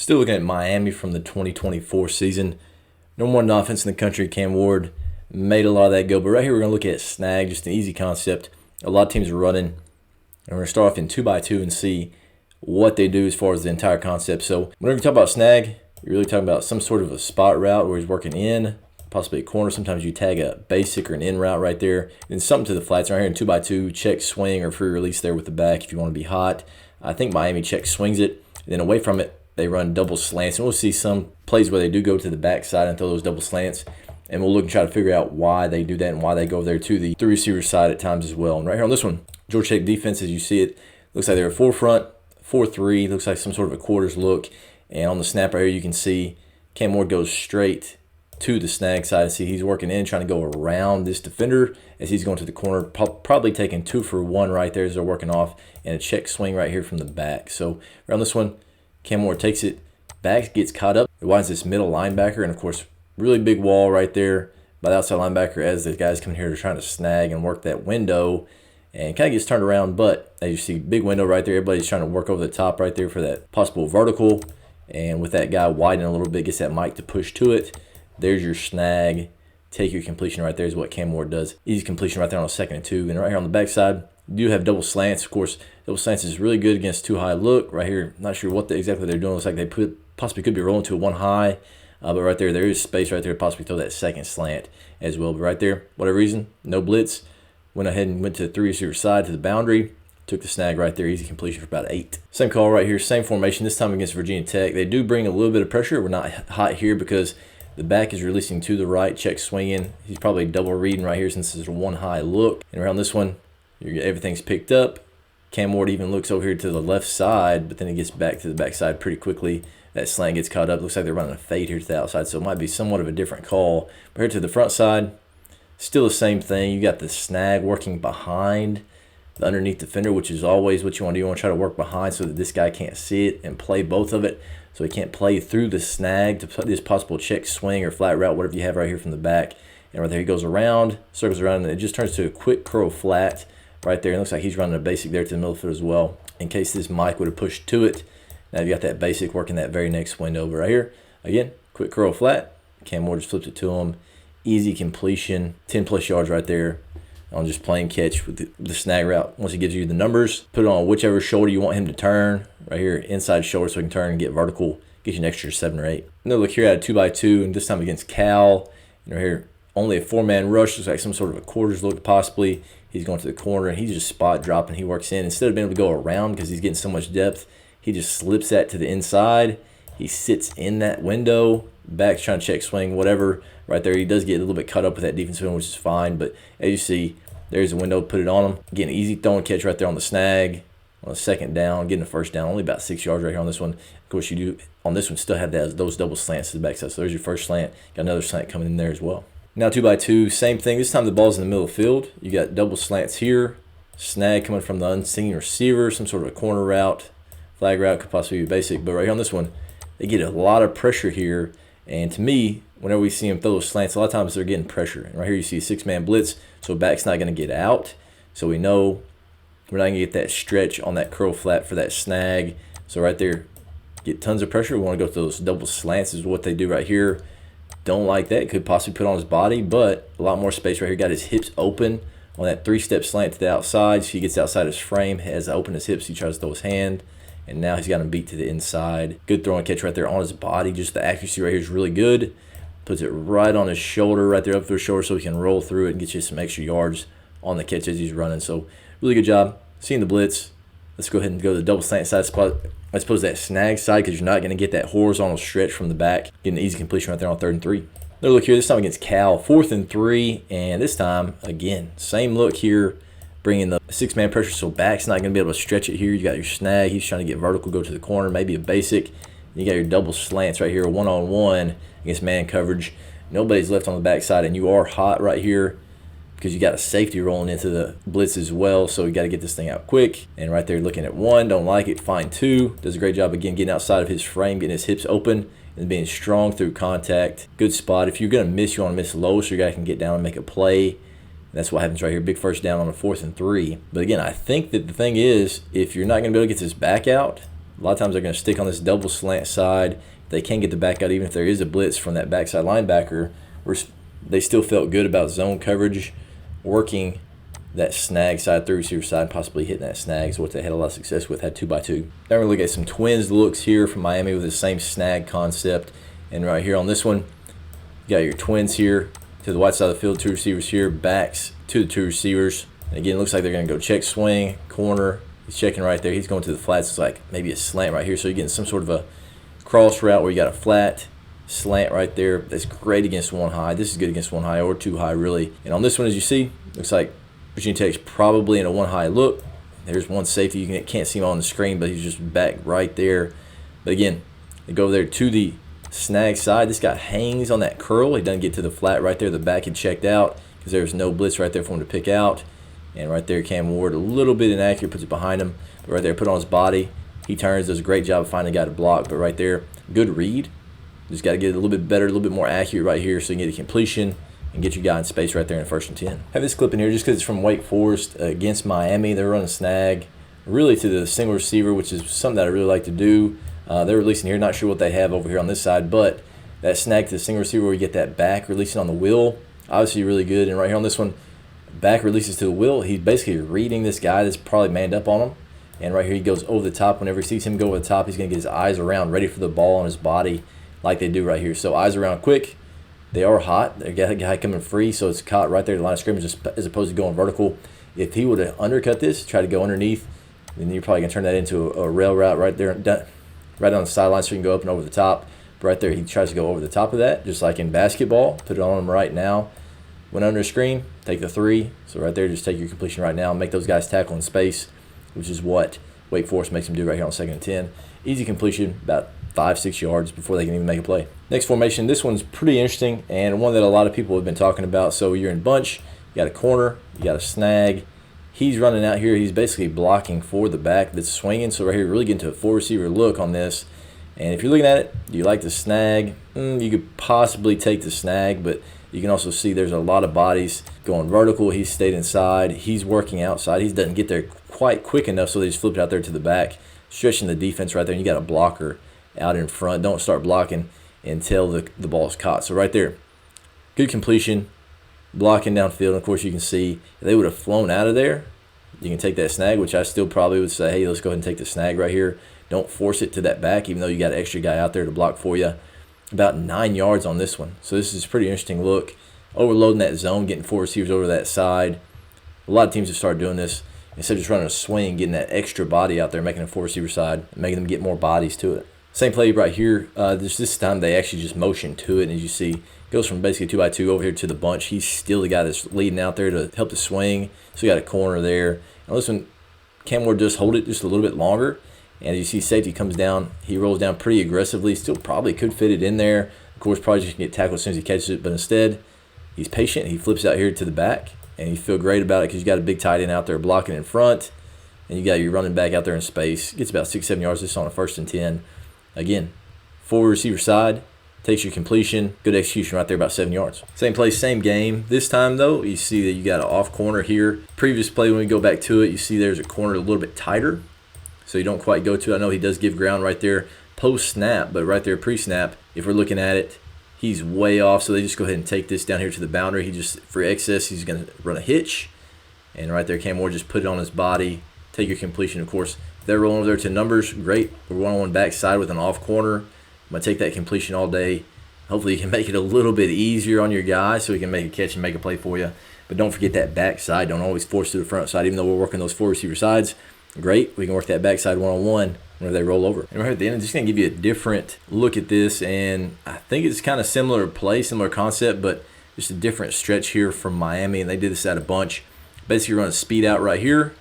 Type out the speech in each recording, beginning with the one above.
Still looking at Miami from the 2024 season. Number one offense in the country, Cam Ward made a lot of that go. But right here, we're going to look at Snag, just an easy concept. A lot of teams are running. And we're going to start off in 2x2 and see what they do as far as the entire concept. So whenever you talk about Snag, you're really talking about some sort of a spot route where he's working in, possibly a corner. Sometimes you tag a basic or an in route right there. And something to the flats right here in 2x2, check swing or free release there with the back if you want to be hot. I think Miami check swings it. And then away from it, they run double slants. And we'll see some plays where they do go to the backside and throw those double slants. And we'll look and try to figure out why they do that and why they go there to the three receiver side at times as well. And right here on this one, Georgia Tech defense, as you see it, looks like they're a 4-front, 4-3, looks like some sort of a quarters look. And on the snap right here, you can see Cam Ward goes straight to the Snag side. See, he's working in, trying to go around this defender as he's going to the corner, probably taking 2 for 1 right there as they're working off, and a check swing right here from the back. So around this one, Cam Ward takes it back, gets caught up. It winds this middle linebacker, and of course, really big wall right there by the outside linebacker as the guys come here to trying to snag and work that window, and kind of gets turned around. But as you see, big window right there. Everybody's trying to work over the top right there for that possible vertical. And with that guy widening a little bit, gets that mic to push to it. There's your snag. Take your completion right there is what Cam Ward does. Easy completion right there on a 2nd and 2. And right here on the backside, you do have double slants. Of course, double slants is really good against 2 high look. Right here, not sure what exactly they're doing. Looks like they possibly could be rolling to a 1 high. But right there is space right there to possibly throw that 2nd slant as well. But right there, whatever reason, no blitz. Went ahead and went to the 3 receiver side to the boundary. Took the snag right there. Easy completion for about 8. Same call right here. Same formation. This time against Virginia Tech. They do bring a little bit of pressure. We're not hot here because the back is releasing to the right. Check swinging. He's probably double reading right here since this is a 1 high look. And around this one, everything's picked up. Cam Ward even looks over here to the left side, but then he gets back to the backside pretty quickly. That slant gets caught up. Looks like they're running a fade here to the outside, so it might be somewhat of a different call. But here to the front side, still the same thing. You got the snag working behind the underneath defender, which is always what you want to do. You want to try to work behind so that this guy can't see it and play both of it. So he can't play through the snag to play this possible check swing or flat route, whatever you have right here from the back. And right there he goes around, circles around, and it just turns to a quick curl flat right there. It looks like he's running a basic there to the middle field as well, in case this mic would have pushed to it. Now you got that basic working that very next window over right here. Again, quick curl flat. Cam Ward just flipped it to him. Easy completion, 10+ yards right there on just plain catch with the snag route. Once he gives you the numbers, put it on whichever shoulder you want him to turn. Right here, inside shoulder, so he can turn and get vertical. Get you an extra 7 or 8. Another look here at a 2x2, and this time against Cal. And right here, only a 4-man rush. Looks like some sort of a quarters look possibly. He's going to the corner, and he's just spot dropping. He works in. Instead of being able to go around because he's getting so much depth, he just slips that to the inside. He sits in that window. Back's trying to check swing, whatever. Right there, he does get a little bit cut up with that defensive end, which is fine. But as you see, there's a window, put it on him. Again, easy throwing catch right there on the snag. On a 2nd down, getting a 1st down. Only about 6 yards right here on this one. Of course, you do on this one still have those double slants to the backside. So there's your 1st slant. Got another slant coming in there as well. Now 2x2, same thing. This time the ball's in the middle of the field. You got double slants here. Snag coming from the unseen receiver, some sort of a corner route. Flag route could possibly be basic. But right here on this one, they get a lot of pressure here. And to me, whenever we see them throw those slants, a lot of times they're getting pressure. And right here you see a 6-man blitz, so back's not going to get out. So we know we're not going to get that stretch on that curl flat for that snag. So right there, get tons of pressure. We want to go to those double slants is what they do right here. Don't like that. Could possibly put on his body, but a lot more space right here. Got his hips open on that 3-step slant to the outside. So he gets outside his frame, has opened his hips. He tries to throw his hand, and now he's got him beat to the inside. Good throw and catch right there on his body. Just the accuracy right here is really good. Puts it right on his shoulder, right there up through his shoulder, so he can roll through it and get you some extra yards on the catch as he's running. So really good job. Seeing the blitz. Let's go ahead and go to the double slant side spot. I suppose that snag side, because you're not going to get that horizontal stretch from the back. Getting an easy completion right there on 3rd and 3. Another look here, this time against Cal, 4th and 3. And this time, again, same look here. Bringing the 6-man pressure, so back's not going to be able to stretch it here. You got your snag. He's trying to get vertical, go to the corner, maybe a basic. You got your double slants right here, 1-on-1 against man coverage. Nobody's left on the backside, and you are hot right here because you got a safety rolling into the blitz as well. So you got to get this thing out quick. And right there, looking at 1, don't like it. Find 2. Does a great job again getting outside of his frame, getting his hips open, and being strong through contact. Good spot. If you're going to miss, you want to miss low so your guy can get down and make a play. And that's what happens right here. Big 1st down on a 4th and 3. But again, I think that the thing is, if you're not going to be able to get this back out, A lot of times they're going to stick on this double slant side. They can get the back out, even if there is a blitz from that backside linebacker. They still felt good about zone coverage, working that snag side, through receiver side, possibly hitting that snag is what they had a lot of success with, had 2x2. Now we're going to look at some twins looks here from Miami with the same snag concept. And right here on this one, you got your twins here to the white side of the field, 2 receivers here, backs to the 2 receivers. And again, it looks like they're going to go check swing, corner. He's checking right there. He's going to the flats. It's like maybe a slant right here. So you're getting some sort of a cross route where you got a flat slant right there. That's great against 1 high. This is good against 1 high or 2 high, really. And on this one, as you see, looks like Virginia Tech's probably in a 1 high look. There's one safety. You can't see him on the screen, but he's just back right there. But again, they go over there to the snag side. This guy hangs on that curl. He doesn't get to the flat right there. The back had checked out because there was no blitz right there for him to pick out. And right there, Cam Ward, a little bit inaccurate, puts it behind him. But right there, put it on his body. He turns, does a great job of finding a guy to block. But right there, good read. Just got to get it a little bit better, a little bit more accurate right here so you can get a completion and get your guy in space right there in 1st and 10. I have this clip in here just because it's from Wake Forest against Miami. They're running snag really to the single receiver, which is something that I really like to do. They're releasing here. Not sure what they have over here on this side, but that snag to the single receiver where you get that back releasing on the wheel, obviously really good. And right here on this one, back releases to the wheel. He's basically reading this guy that's probably manned up on him. And right here he goes over the top. Whenever he sees him go over the top, he's going to get his eyes around, ready for the ball on his body like they do right here. So eyes around quick. They are hot. They got a guy coming free, so it's caught right there at the line of scrimmage as opposed to going vertical. If he would have undercut this, try to go underneath, then you're probably going to turn that into a rail route right there, right on the sideline so you can go up and over the top. But right there, he tries to go over the top of that, just like in basketball. Put it on him right now. Went under the screen, take the 3. So right there, just take your completion right now and make those guys tackle in space, which is what Wake Forest makes them do right here on 2nd and 10. Easy completion, about 5-6 yards before they can even make a play. Next formation, this one's pretty interesting and one that a lot of people have been talking about. So you're in bunch, you got a corner, you got a snag. He's running out here. He's basically blocking for the back that's swinging. So right here, really getting to a 4 receiver look on this. And if you're looking at it, do you like the snag? You could possibly take the snag, but you can also see there's a lot of bodies going vertical. He's stayed inside. He's working outside. He doesn't get there quite quick enough, so they just flip it out there to the back, stretching the defense right there. And you got a blocker out in front. Don't start blocking until the ball's caught. So right there, good completion, blocking downfield. And of course, you can see if they would have flown out of there, you can take that snag, which I still probably would say, hey, let's go ahead and take the snag right here. Don't force it to that back, even though you got an extra guy out there to block for you. About 9 yards on this one. So this is a pretty interesting look. Overloading that zone, getting 4 receivers over that side. A lot of teams have started doing this. Instead of just running a swing, getting that extra body out there, making a 4 receiver side, and making them get more bodies to it. Same play right here. This time they actually just motion to it, and as you see, goes from basically 2x2 over here to the bunch. He's still the guy that's leading out there to help the swing. So you got a corner there. Now listen, Cam Ward just hold it just a little bit longer. And as you see, safety comes down. He rolls down pretty aggressively. Still probably could fit it in there. Of course, probably just get tackled as soon as he catches it. But instead, he's patient. He flips out here to the back. And you feel great about it because you got a big tight end out there blocking in front. And you got your running back out there in space. Gets about 6-7 yards. This on a 1st and 10. Again, 4 receiver side. Takes your completion. Good execution right there, about 7 yards. Same play, same game. This time, though, you see that you got an off corner here. Previous play, when we go back to it, you see there's a corner a little bit tighter. So you don't quite go to it. I know he does give ground right there post-snap, but right there pre-snap, if we're looking at it, he's way off. So they just go ahead and take this down here to the boundary. He just, for excess, he's going to run a hitch. And right there, Cam Ward just put it on his body. Take your completion, of course. If they're rolling over there to numbers, great. We're one-on-one backside with an off corner. I'm going to take that completion all day. Hopefully you can make it a little bit easier on your guy so he can make a catch and make a play for you. But don't forget that backside. Don't always force to the front side, even though we're working those 4 receiver sides. Great. We can work that backside one-on-one whenever they roll over. And right at the end, I'm just going to give you a different look at this. And I think it's kind of similar play, similar concept, but just a different stretch here from Miami. And they did this at a bunch. Basically, running speed out right here.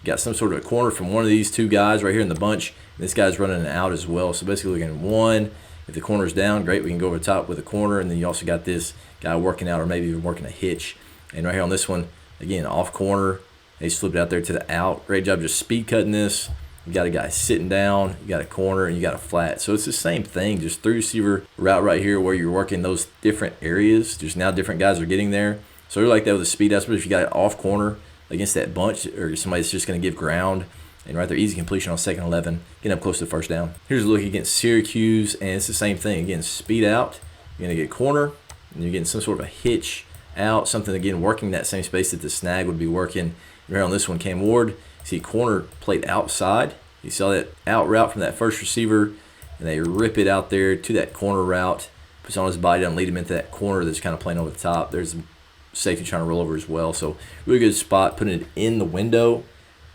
Got some sort of a corner from one of these 2 guys right here in the bunch. And this guy's running an out as well. So basically, looking at 1. If the corner's down, great. We can go over the top with a corner. And then you also got this guy working out or maybe even working a hitch. And right here on this one, again, off corner. They just flipped it out there to the out. Great job just speed cutting this. You got a guy sitting down, you got a corner, and you got a flat. So it's the same thing, just 3 receiver route right here where you're working those different areas. Just now different guys are getting there. So they're like that with the speed out, but if you got an off corner against that bunch or somebody that's just going to give ground And right there, easy completion on 2nd 11, getting up close to the first down. Here's a look against Syracuse, and it's the same thing. Again, speed out. You're going to get corner, and you're getting some sort of a hitch out, something, again, working that same space that the snag would be working. Right on this one, Cam Ward, see corner played outside. You saw that out route from that first receiver, and they rip it out there to that corner route. Puts on his body down, lead him into that corner that's kind of playing over the top. There's safety trying to roll over as well. So really good spot, putting it in the window,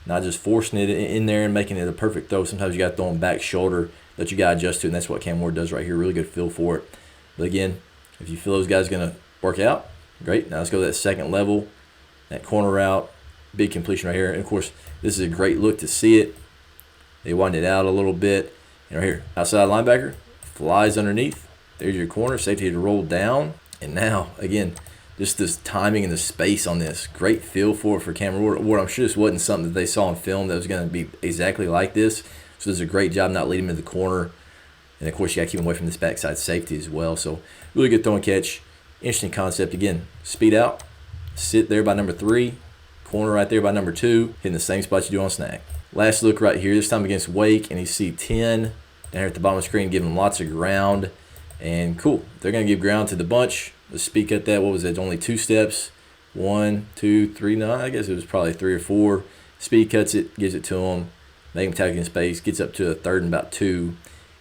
not just forcing it in there and making it a perfect throw. Sometimes you got to throw him back shoulder that you got to adjust to, and that's what Cam Ward does right here. Really good feel for it. But again, if you feel those guys are going to work out, great. Now let's go to that 2nd level, that corner route, big completion right here. And of course, this is a great look to see it. They wind it out a little bit. And right here, outside linebacker, flies underneath. There's your corner, safety to roll down. And now, again, just this timing and the space on this. Great feel for it for Cam Ward. I'm sure this wasn't something that they saw in film that was going to be exactly like this. So this is a great job not leading him to the corner. And of course, you got to keep him away from this backside safety as well. So really good throw and catch. Interesting concept. Again, speed out, sit there by number 3, corner right there by number 2, hitting the same spot you do on snag. Last look right here, this time against Wake, and you see 10 down here at the bottom of the screen, giving lots of ground. And cool, they're going to give ground to the bunch. Let's speak at that. What was it? Only 2 steps. 1, 2, 3. No, I guess it was probably 3 or 4. Speed cuts it, gives it to them, make them tackle in space, gets up to a 3rd and about 2.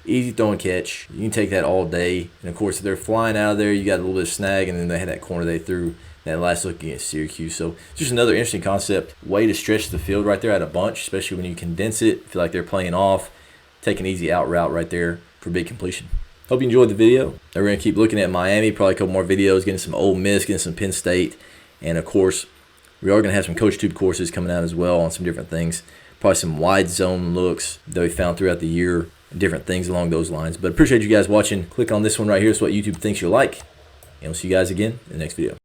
Easy throw and catch. You can take that all day. And of course, if they're flying out of there, you got a little bit of snag, and then they had that corner they threw that last look against Syracuse. So just another interesting concept. Way to stretch the field right there at a bunch, especially when you condense it. Feel like they're playing off. Take an easy out route right there for big completion. Hope you enjoyed the video. We're going to keep looking at Miami, probably a couple more videos, getting some Ole Miss, getting some Penn State. And of course, we are going to have some CoachTube courses coming out as well on some different things. Probably some wide zone looks that we found throughout the year. Different things along those lines. But appreciate you guys watching. Click on this one right here. It's what YouTube thinks you'll like. And we'll see you guys again in the next video.